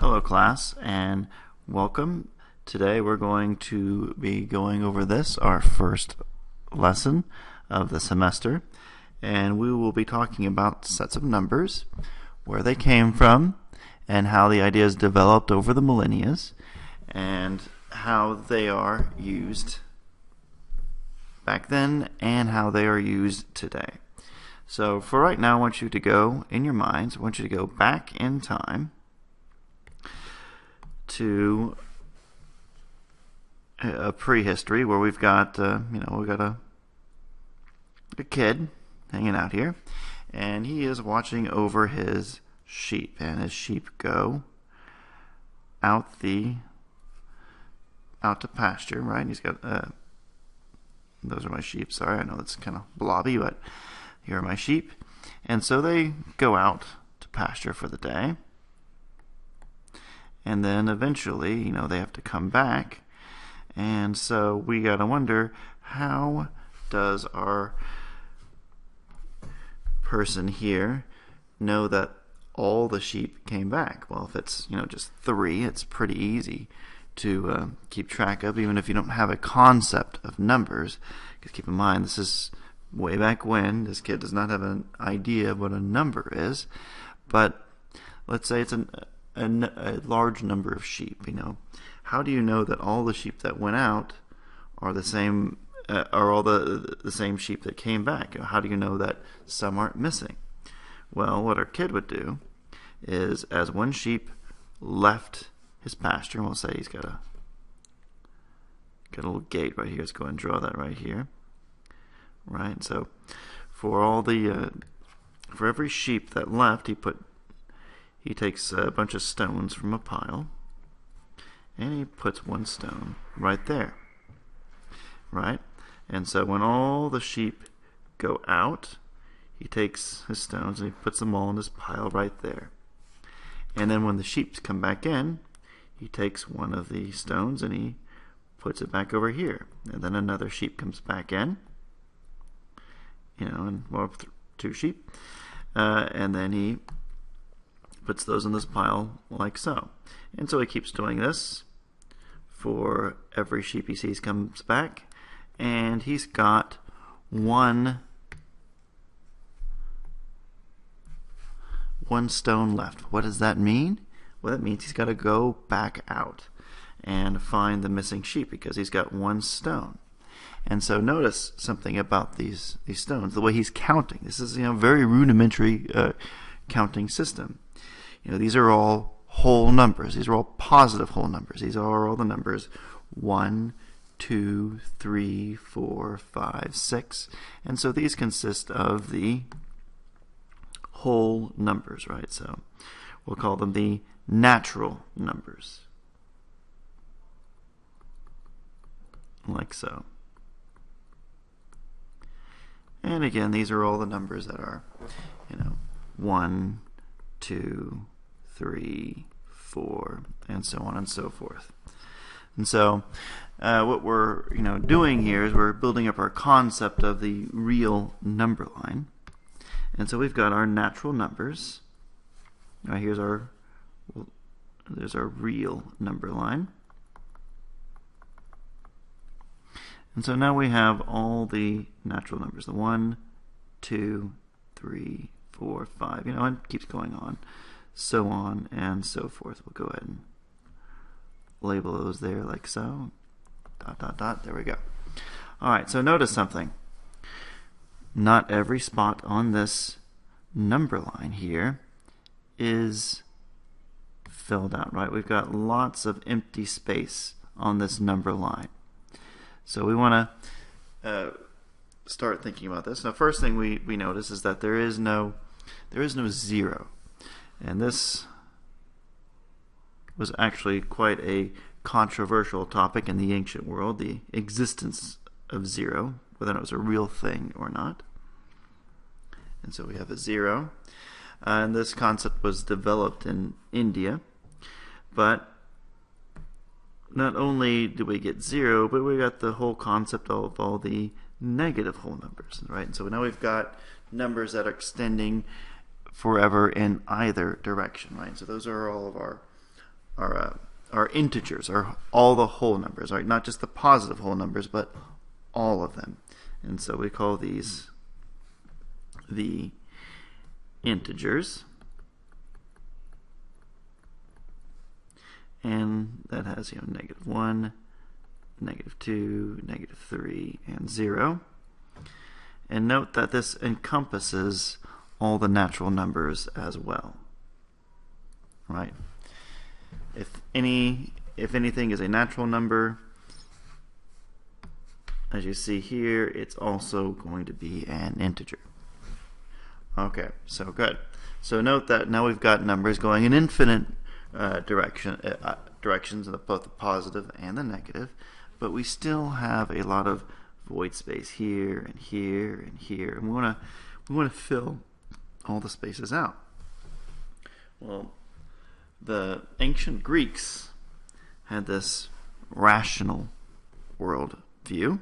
Hello class and welcome. Today we're going to be going over this, our first lesson of the semester, and we will be talking about sets of numbers, where they came from, and how the ideas developed over the millennia, and how they are used back then and how they are used today. So for right now, I want you to go in your minds, I want you to go back in time to a prehistory where we've got we've got a kid hanging out here, and he is watching over his sheep, and his sheep go out to pasture, right? And he's got those are my sheep. Sorry, I know that's kind of blobby, but here are my sheep, and so they go out to pasture for the day. And then eventually, they have to come back. And so we got to wonder, how does our person here know that all the sheep came back? Well, if it's, just 3, it's pretty easy to keep track of, even if you don't have a concept of numbers. Because keep in mind, this is way back when. This kid does not have an idea of what a number is. But let's say it's a large number of sheep. How do you know that all the sheep that went out are the same, are all the same sheep that came back? How do you know that some aren't missing? Well, what our kid would do is, as one sheep left his pasture, and we'll say he's got a little gate right here. Let's go and draw that right here. Right. So for all the for every sheep that left, he takes a bunch of stones from a pile, and he puts one stone right there, right? And so when all the sheep go out, he takes his stones and he puts them all in his pile right there. And then when the sheep come back in, he takes one of the stones and he puts it back over here. And then another sheep comes back in, and 2 sheep, and then he puts those in this pile like so. And so he keeps doing this for every sheep he sees comes back, and he's got one stone left. What does that mean? Well, that means he's got to go back out and find the missing sheep, because he's got one stone. And so notice something about these stones, the way he's counting. This is very rudimentary counting system. These are all whole numbers. These are all positive whole numbers. These are all the numbers 1, 2, 3, 4, 5, 6. And so these consist of the whole numbers, right? So we'll call them the natural numbers. Like so. And again, these are all the numbers that are, 1, 2, 3, 4, and so on and so forth. And so what we're doing here is we're building up our concept of the real number line. And so we've got our natural numbers. Now there's our real number line. And so now we have all the natural numbers, the 1, 2, 3, 4, 5, and it keeps going on. So on and so forth. We'll go ahead and label those there like so. ... There we go. Alright, so notice something. Not every spot on this number line here is filled out, right? We've got lots of empty space on this number line. So we want to start thinking about this. Now, first thing we notice is that there is no 0. And this was actually quite a controversial topic in the ancient world, the existence of 0, whether it was a real thing or not. And so we have a 0. And this concept was developed in India. But not only do we get 0, but we got the whole concept of all the negative whole numbers, right? And so now we've got numbers that are extending forever in either direction, right? So those are all of our our integers, are all the whole numbers, right? Not just the positive whole numbers, but all of them. And so we call these the integers. And that has, -1, -2, -3, and 0. And note that this encompasses all the natural numbers as well, right? If anything is a natural number, as you see here, it's also going to be an integer. Okay, so good. So note that now we've got numbers going in infinite directions of both the positive and the negative, but we still have a lot of void space here and here and here, and we want to fill all the spaces out. Well, the ancient Greeks had this rational world view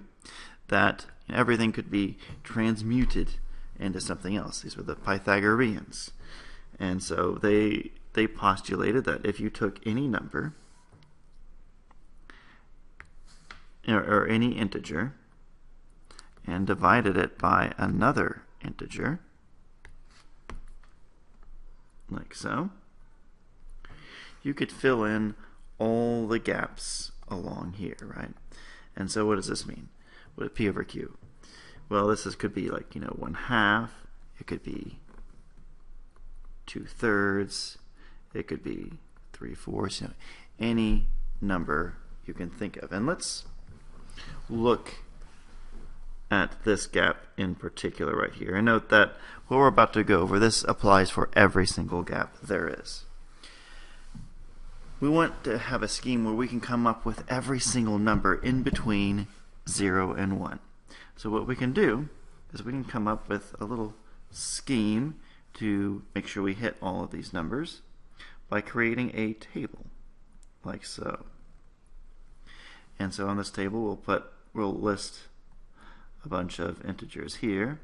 that everything could be transmuted into something else. These were the Pythagoreans, and so they postulated that if you took any number or any integer and divided it by another integer, like so, you could fill in all the gaps along here, right? And so what does this mean? What is P over Q? Well, this could be like, 1/2. It could be 2/3. It could be 3/4. Any number you can think of. And let's look at this gap in particular right here. And note that what we're about to go over, this applies for every single gap there is. We want to have a scheme where we can come up with every single number in between 0 and 1. So what we can do is we can come up with a little scheme to make sure we hit all of these numbers by creating a table, like so. And so on this table we'll list a bunch of integers here,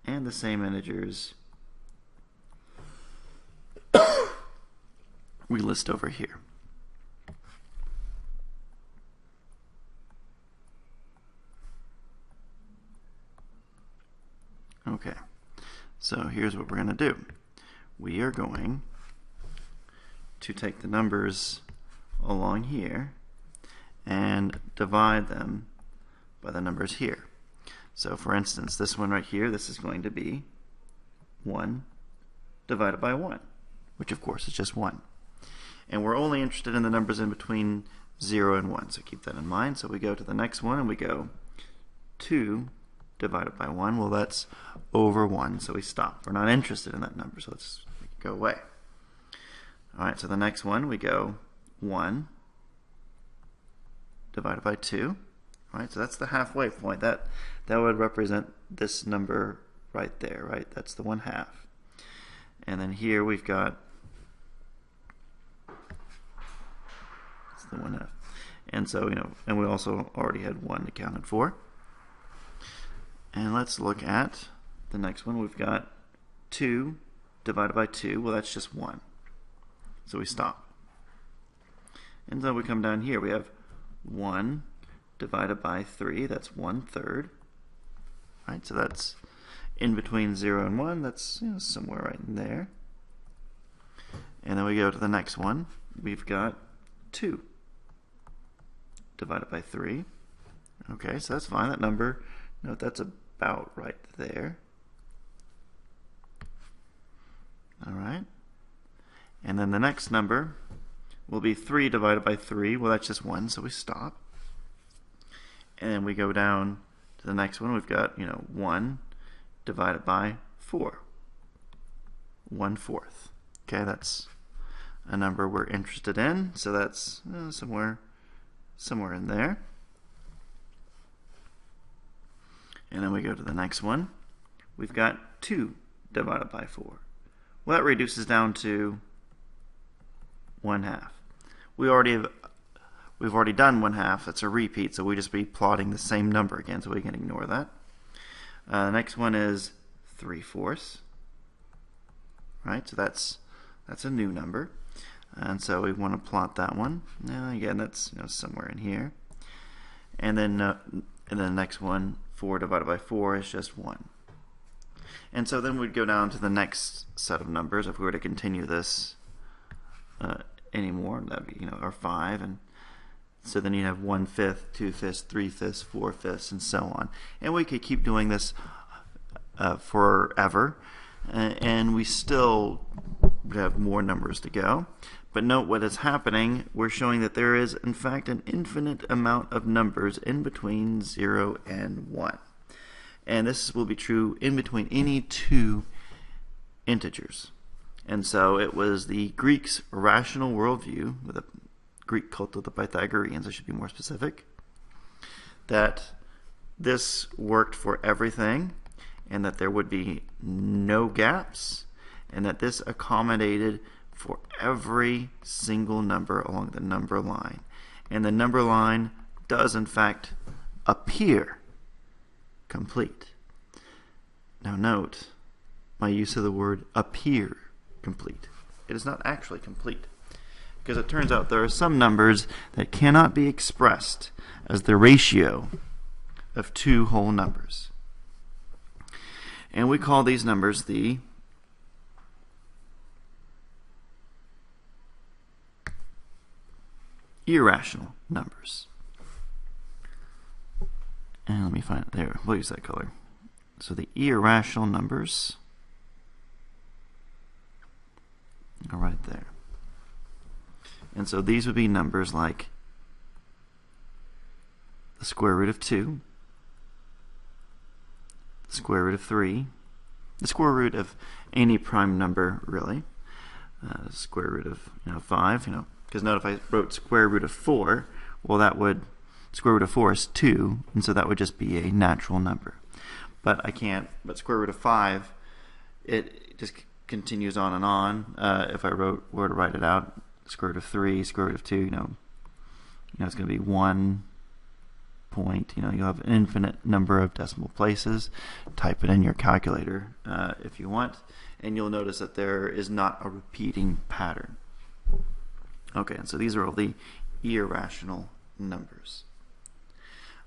and the same integers we list over here. Okay, so here's what we're going to do. We are going to take the numbers along here and divide them by the numbers here. So for instance, this one right here, this is going to be 1 divided by 1, which of course is just 1. And we're only interested in the numbers in between 0 and 1, so keep that in mind. So we go to the next one and we go 2 divided by 1. Well, that's over 1, so we stop. We're not interested in that number, so let's go away. Alright, so the next one we go 1 divided by 2. Alright, so that's the halfway point. That would represent this number right there, right? That's the 1/2. And then here we've got the 1/2. And so, and we also already had 1 accounted for. And let's look at the next one. We've got 2 divided by 2. Well, that's just 1. So we stop. And then we come down here. We have 1 divided by 3. That's 1/3. Right, so that's in between 0 and 1. That's somewhere right in there. And then we go to the next one. We've got 2 divided by 3. Okay, so that's fine. That number, note that's about right there. Alright. And then the next number will be 3 divided by 3. Well, that's just 1, so we stop. And then we go down to the next one. We've got, 1 divided by 4. 1/4. Okay, that's a number we're interested in, so that's somewhere in there. And then we go to the next one. We've got 2 divided by 4. Well, that reduces down to 1/2. We've already done 1/2. That's a repeat, so we just be plotting the same number again, so we can ignore that. The next one is 3/4. Right, so that's a new number. And so we want to plot that one. Now again, that's somewhere in here. And then the next one, 4 divided by 4 is just 1. And so then we'd go down to the next set of numbers. If we were to continue this anymore, that'd be our 5. And so then you'd have 1/5, 2/5, 3/5, 4/5, and so on. And we could keep doing this forever, and we still would have more numbers to go. But note what is happening. We're showing that there is, in fact, an infinite amount of numbers in between 0 and 1. And this will be true in between any two integers. And so it was the Greeks' rational worldview, with a Greek cult of the Pythagoreans, I should be more specific, that this worked for everything, and that there would be no gaps, and that this accommodated for every single number along the number line. And the number line does, in fact, appear complete. Now note my use of the word appear complete. It is not actually complete, because it turns out there are some numbers that cannot be expressed as the ratio of two whole numbers. And we call these numbers the irrational numbers. And let me find it there. We'll use that color. So the irrational numbers are right there. And so these would be numbers like the square root of 2, the square root of 3, the square root of any prime number, really, square root of 5, because note if I wrote square root of 4, well, that would, square root of 4 is 2, and so that would just be a natural number. But I can't, but square root of 5, it just continues on and on. If I were to write it out, square root of 3, square root of 2, it's going to be 1 point. You'll have an infinite number of decimal places. Type it in your calculator if you want, and you'll notice that there is not a repeating pattern. Okay, and so these are all the irrational numbers.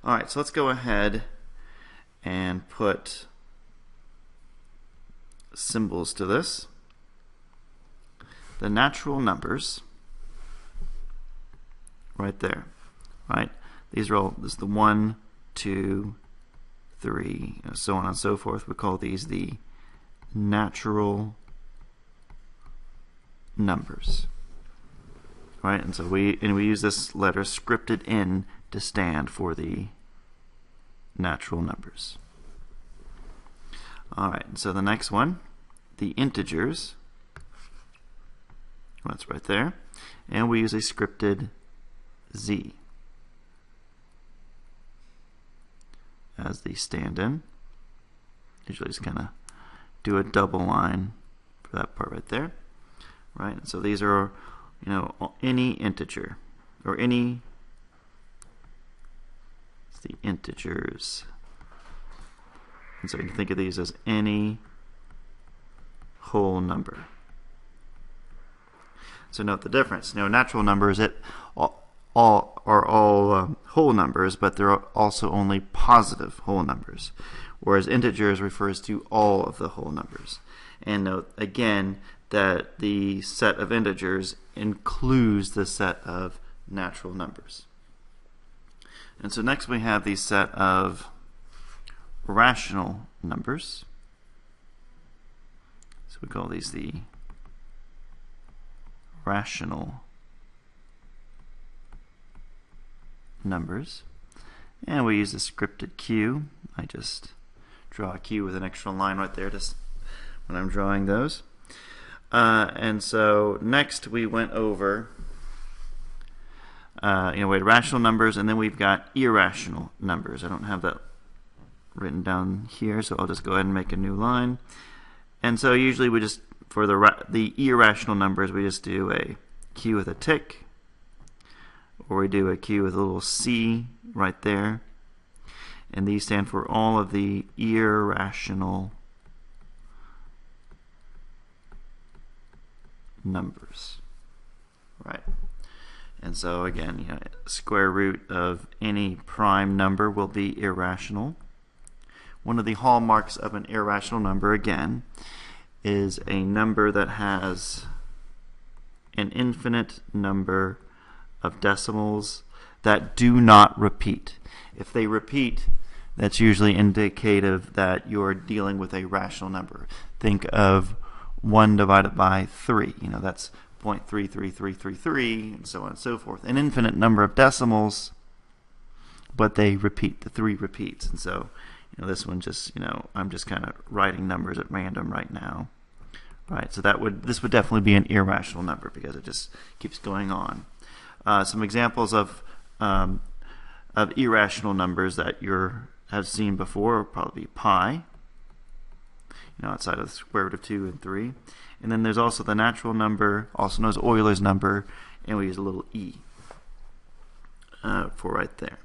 All right, so let's go ahead and put symbols to this. The natural numbers, right there, right? These are all, this is the 1, 2, 3, so on and so forth. We call these the natural numbers, right? And so we use this letter scripted in to stand for the natural numbers. All right, so the next one, the integers. That's right there. And we use a scripted Z as the stand-in. Usually just kind of do a double line for that part right there. Right? And so these are, any integer, or any, it's the integers. And so you can think of these as any whole number. So note the difference. Natural numbers are all whole numbers, but they're also only positive whole numbers, whereas integers refers to all of the whole numbers. And note again that the set of integers includes the set of natural numbers. And so next we have the set of rational numbers. So we call these the rational numbers. And we use the scripted Q. I just draw a Q with an extra line right there just when I'm drawing those. And so next we went over we had rational numbers, and then we've got irrational numbers. I don't have that written down here, so I'll just go ahead and make a new line. And so usually we just, for the irrational numbers, we just do a Q with a tick, or we do a Q with a little C right there. And these stand for all of the irrational numbers. right? And so again, square root of any prime number will be irrational. One of the hallmarks of an irrational number, again, is a number that has an infinite number of decimals that do not repeat. If they repeat, that's usually indicative that you're dealing with a rational number. Think of 1 divided by 3. That's 0.33333, and so on and so forth. An infinite number of decimals, but they repeat. The 3 repeats. And so, this one just, I'm just kind of writing numbers at random right now. Right, so this would definitely be an irrational number because it just keeps going on. Some examples of irrational numbers that you have seen before would probably be pi, outside of the square root of 2 and 3. And then there's also the natural number, also known as Euler's number, and we use a little e for right there.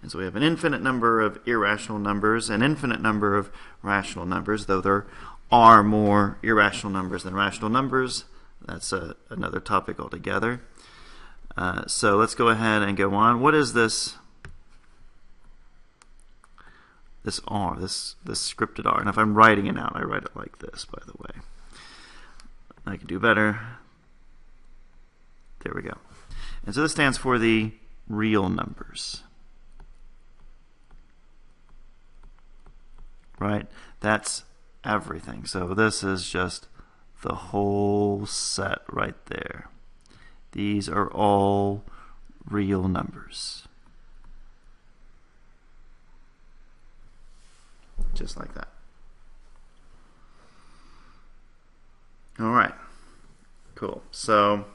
And so we have an infinite number of irrational numbers, an infinite number of rational numbers, though there are more irrational numbers than rational numbers. That's another topic altogether. So let's go ahead and go on. What is this? This R, this scripted R. And if I'm writing it out, I write it like this, by the way. I can do better. There we go. And so this stands for the real numbers. Right? That's everything. So this is just the whole set right there. These are all real numbers. Just like that. All right. Cool. So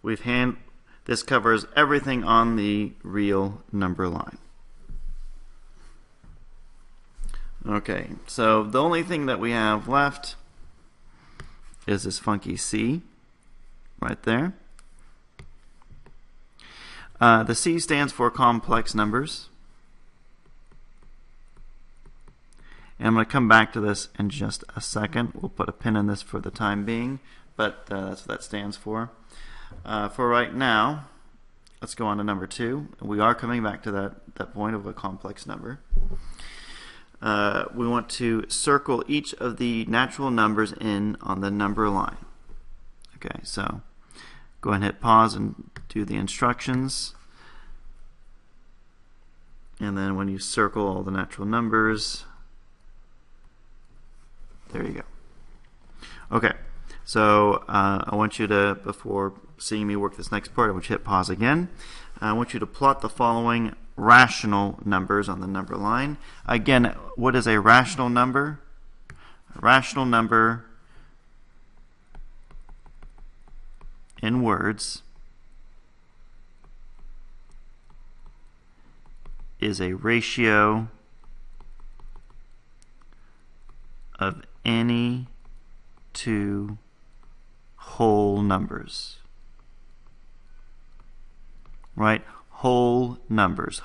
this covers everything on the real number line. Okay, so the only thing that we have left is this funky C right there. The C stands for complex numbers. And I'm going to come back to this in just a second. We'll put a pin in this for the time being, but that's what that stands for. For right now, let's go on to number 2. We are coming back to that point of a complex number. We want to circle each of the natural numbers in on the number line. Okay, so go ahead and hit pause and do the instructions. And then when you circle all the natural numbers, there you go. Okay, so I want you to, before seeing me work this next part, I want you to hit pause again. I want you to plot the following rational numbers on the number line. Again, what is a rational number? A rational number, in words, is a ratio of any two whole numbers. Right? Whole numbers,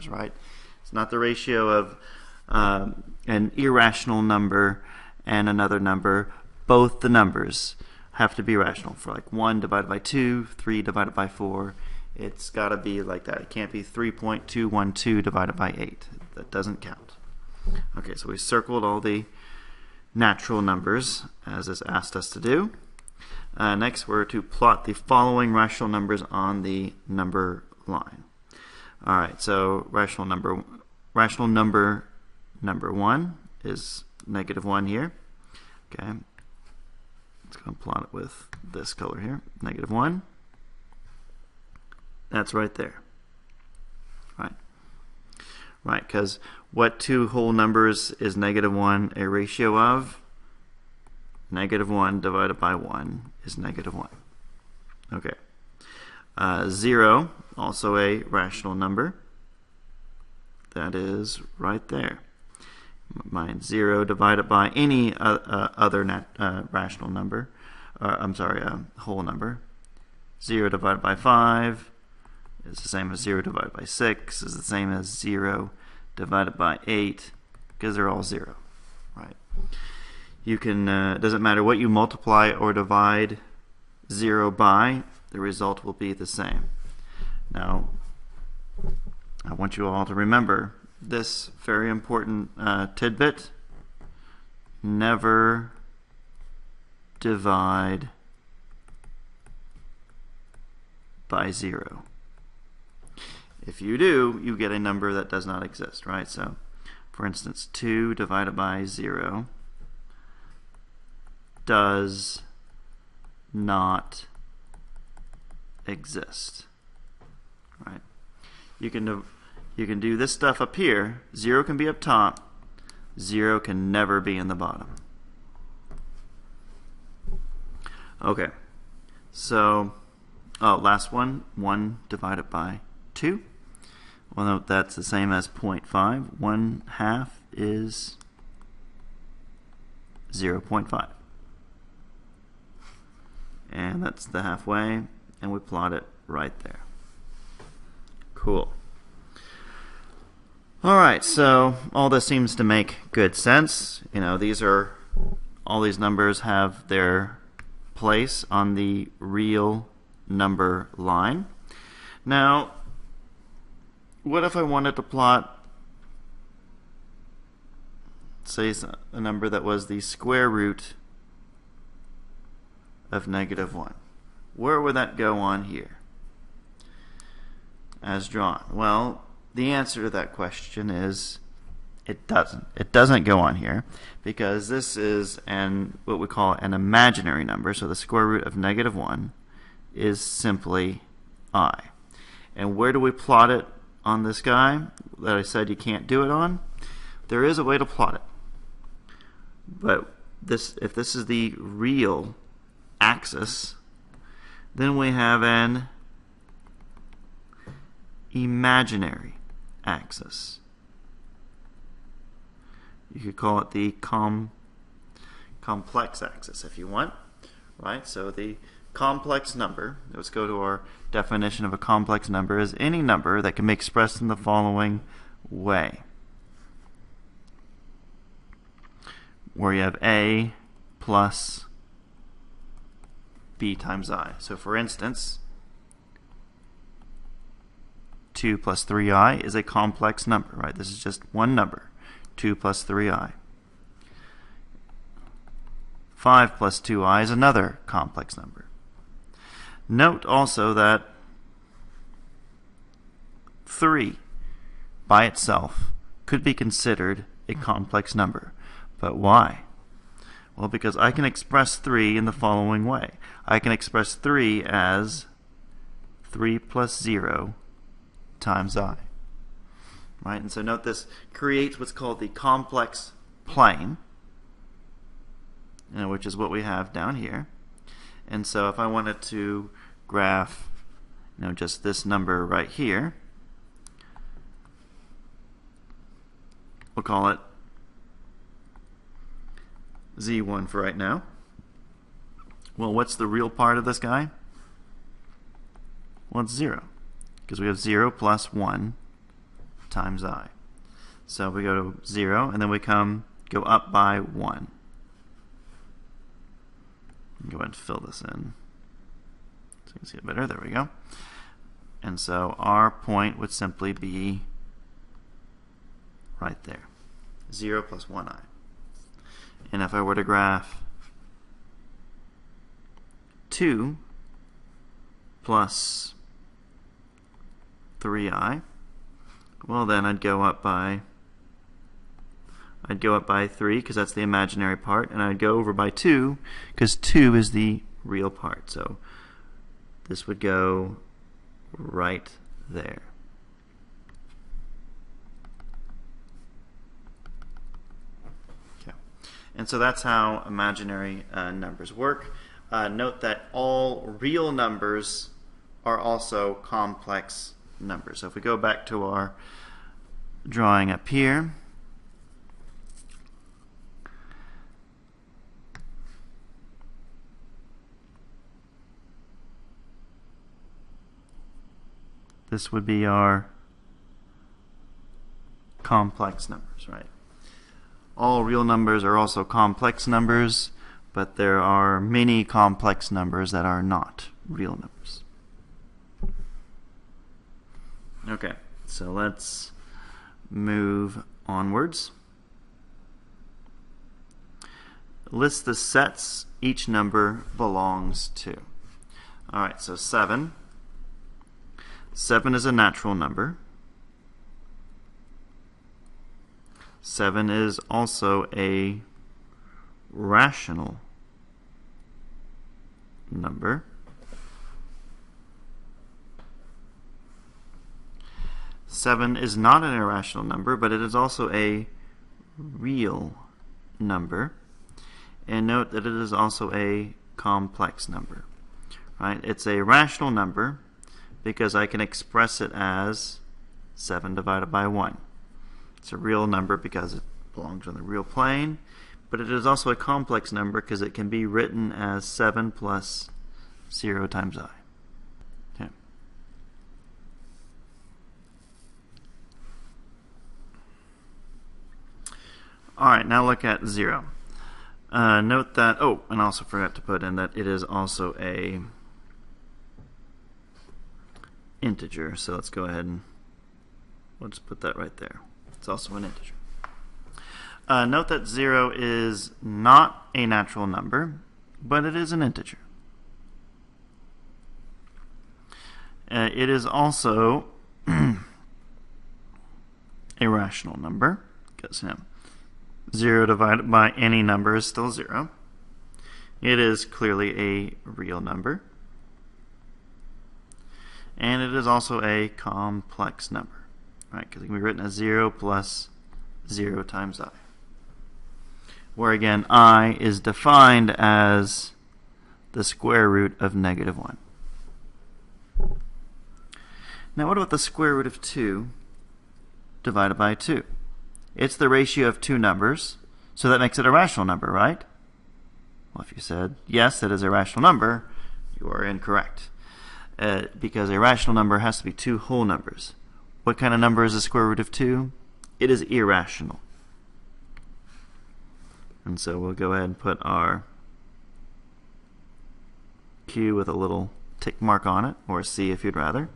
right? It's not the ratio of an irrational number and another number. Both the numbers have to be rational. For like 1 divided by 2, 3 divided by 4, it's got to be like that. It can't be 3.212 divided by 8. That doesn't count. Okay, so we circled all the natural numbers as it's asked us to do. Next, we're to plot the following rational numbers on the number line. All right, so rational number number 1 is -1 here. Okay, let's go and plot it with this color here, -1. That's right there. Right, because what two whole numbers is -1 a ratio of? -1 divided by 1 is -1. Okay. 0, also a rational number. That is right there. Mine 0 divided by any other rational number. Whole number. 0 divided by 5 is the same as 0 divided by 6 is the same as 0 divided by 8 because they're all 0. Right. You can, it doesn't matter what you multiply or divide 0 by, the result will be the same. Now, I want you all to remember this very important tidbit. Never divide by 0. If you do, you get a number that does not exist, right? So, for instance, 2 divided by 0 does not exist, right? You can do this stuff up here. 0 can be up top. 0 can never be in the bottom. Okay, so last one, 1 divided by 2. Well, note that's the same as 0.5. 1/2 is 0.5. And that's the halfway, and we plot it right there. Cool. Alright, so all this seems to make good sense. You know, all these numbers have their place on the real number line. Now, what if I wanted to plot, say, a number that was the square root of -1? Where would that go on here as drawn? Well, the answer to that question is it doesn't. It doesn't go on here because this is what we call an imaginary number. So the square root of -1 is simply I. And where do we plot it on this guy that I said you can't do it on? There is a way to plot it. But if this is the real axis, then we have an imaginary axis. You could call it the complex axis if you want, right? So the complex number, let's go to our definition of a complex number, is any number that can be expressed in the following way, where you have a plus b times I. So for instance, 2 plus 3i is a complex number, right? This is just one number, 2 plus 3i. 5 plus 2i is another complex number. Note also that 3 by itself could be considered a complex number. But why? Well, because I can express 3 in the following way. I can express 3 as 3 plus 0 times I. Right? And so note this creates what's called the complex plane, which is what we have down here. And so if I wanted to graph just this number right here, we'll call it Z1 for right now. Well, what's the real part of this guy? Well, it's 0, because we have 0 plus 1 times I. So we go to 0, and then we go up by 1. Go ahead and fill this in so you can see it better. There we go. And so our point would simply be right there, 0 plus 1i. And if I were to graph 2 plus 3i, well then I'd go up by 3 because that's the imaginary part, and I'd go over by 2 because 2 is the real part. So this would go right there. Okay. And so that's how imaginary numbers work. Note that all real numbers are also complex numbers. So if we go back to our drawing up here, this would be our complex numbers, right? All real numbers are also complex numbers, but there are many complex numbers that are not real numbers. Okay, so let's move onwards. List the sets each number belongs to. All right, so 7. 7 is a natural number. 7 is also a rational number. 7 is not an irrational number, but it is also a real number. And note that it is also a complex number. Right? It's a rational number because I can express it as 7 divided by 1. It's a real number because it belongs on the real plane, but it is also a complex number because it can be written as 7 plus 0 times I. Okay. All right, now look at 0. Note that, and I also forgot to put in that it is also a integer. So let's go ahead and let's put that right there. It's also an integer. Note that 0 is not a natural number, but it is an integer. It is also a rational number because 0 divided by any number is still 0. It is clearly a real number. And it is also a complex number, right? Because it can be written as 0 plus 0 times I. Where again, I is defined as the square root of -1. Now what about the square root of 2 divided by 2? It's the ratio of two numbers, so that makes it a rational number, right? Well, if you said, yes, it is a rational number, you are incorrect. Because a rational number has to be two whole numbers. What kind of number is the square root of 2? It is irrational. And so we'll go ahead and put our Q with a little tick mark on it, or C if you'd rather.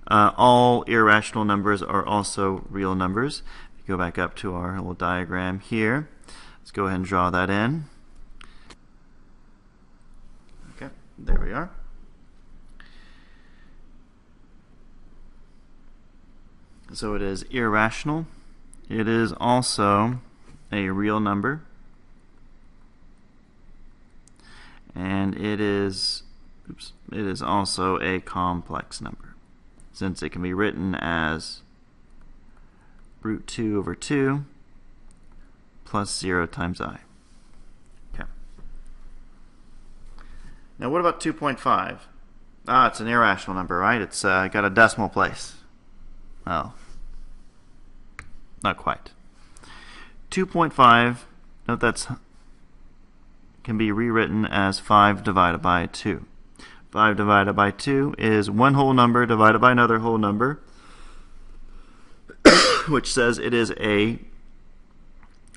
All irrational numbers are also real numbers. Go back up to our little diagram here. Let's go ahead and draw that in. Okay, there we are. So it is irrational. It is also a real number. And it is also a complex number, since it can be written as root 2 over 2 plus 0 times I. Okay. Now what about 2.5? It's an irrational number, right? It's got a decimal place. Oh, not quite. 2.5, note that's can be rewritten as 5 divided by 2. 5 divided by 2 is one whole number divided by another whole number, which says it is a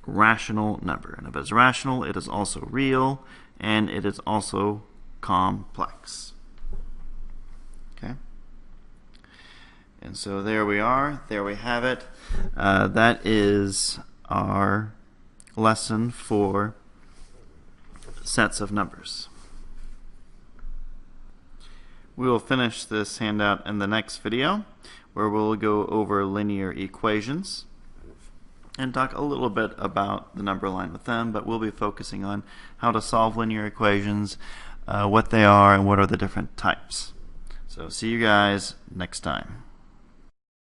rational number. And if it's rational, it is also real, and it is also complex. Okay? And so there we are. There we have it. That is our lesson for sets of numbers. We will finish this handout in the next video, where we'll go over linear equations and talk a little bit about the number line with them, but we'll be focusing on how to solve linear equations, what they are, and what are the different types. So see you guys next time.